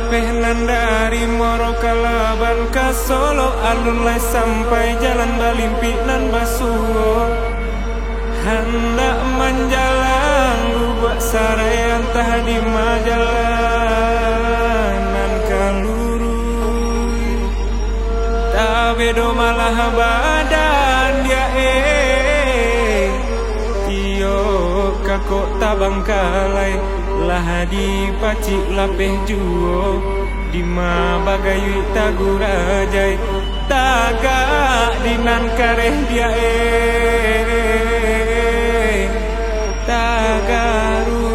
lapeh nan dari Moro Kalaban ke Solo, alun lai sampai jalan Balimpi nan Basuo. Hendak menjalan gubak sarai entah di majalanan kaluru. Tabedo malah badan dia Tio kakok tabang kalai lah di pacik lapeh juo di ma bagayui tagurajai tagak dinan kareh dia tagaru.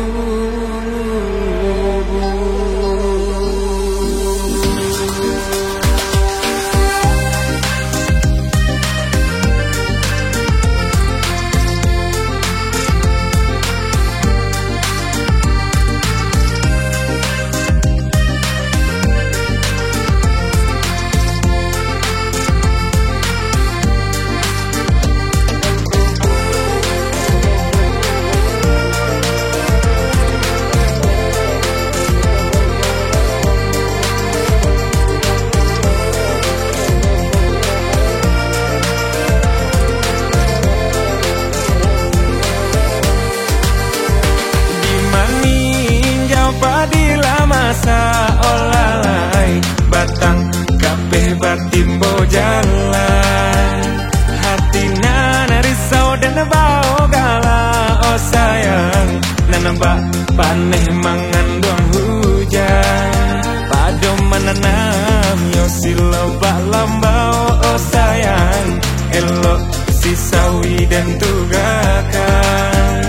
Masa olalai batang kabeh batimbo jalan, hati nana risau dan bau gala. Oh sayang nana bak paneh mangan doang hujan, pado menanam yo silo bak lambau. Oh sayang elok si sawi dan tugakan,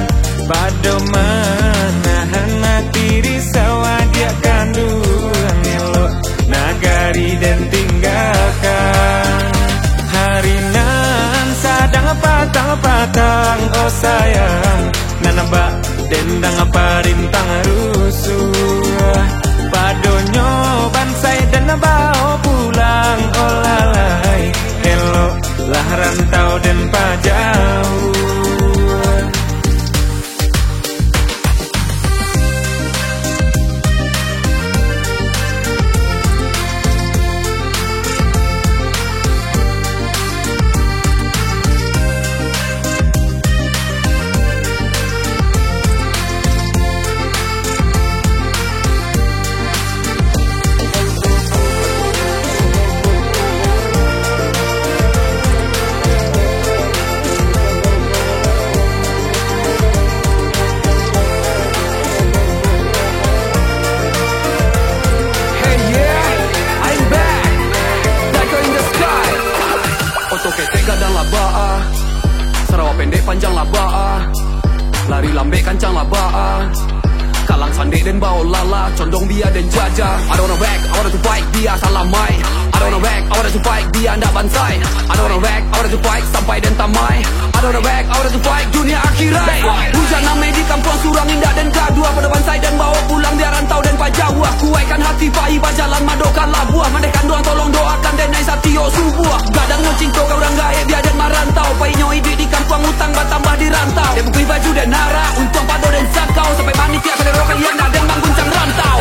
pado menahan hati risau dia kandungan elok nagari dan tinggalkan. Hari nan sadang patang-patang. Oh sayang nanabak dendang parintang rusuh, padonyo bansai dan bau pulang. Oh lalai elok lah rantau dan pajauh. Sarawak pendek panjang labaa, lari lambe kancang labaa, kalang sandek dan bau lala, condong dia dan jaja. I don't wanna back, I wanna to fight, dia salamai. I don't wanna back, I wanna to fight, dia ndak bansai. I don't wanna back, I wanna to fight, sampai dan tamai. I don't wanna back, I wanna to fight, dunia akhirat. Hujan namai di kampung surang indah dan gadua, pada bansai dan bawa pulang dia rantau dan pajawah. Kuaikan hati pai bajalan madokan labuah, mandekan doang tolong doakan dan naik satio subuh. Gadang ngocingko kau orang gaib dia dan marantau, pai nyoi di kampung utang batambah di rantau. Dia bukui baju dan nara, untung pado dan sakau, sampai mani tiap pada rokan yang dan bang guncang rantau.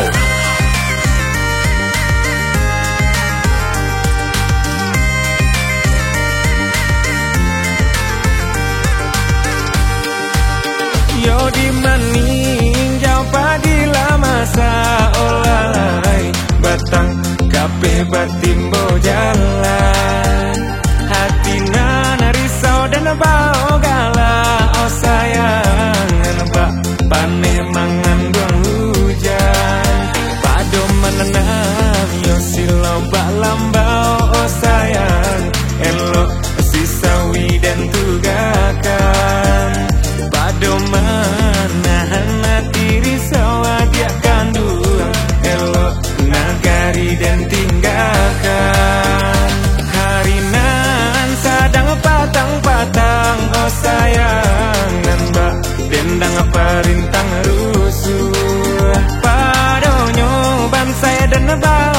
Yo di maning jauh padila masa olalai batang kabeh batimbo jalan, hati nana risau dan bau gala. Oh sayang nembak paneh mangan doang hujan, pado menanam yo silo bak lambau. Oh sayang elok si sawi dan tugakan, pado menahan hati risau dia kandungan elok nagari dan tinggalkan. Hari nan sadang patang-patang. Oh sayang nambak dendang parintang rusuh, padonyo bansai dan bau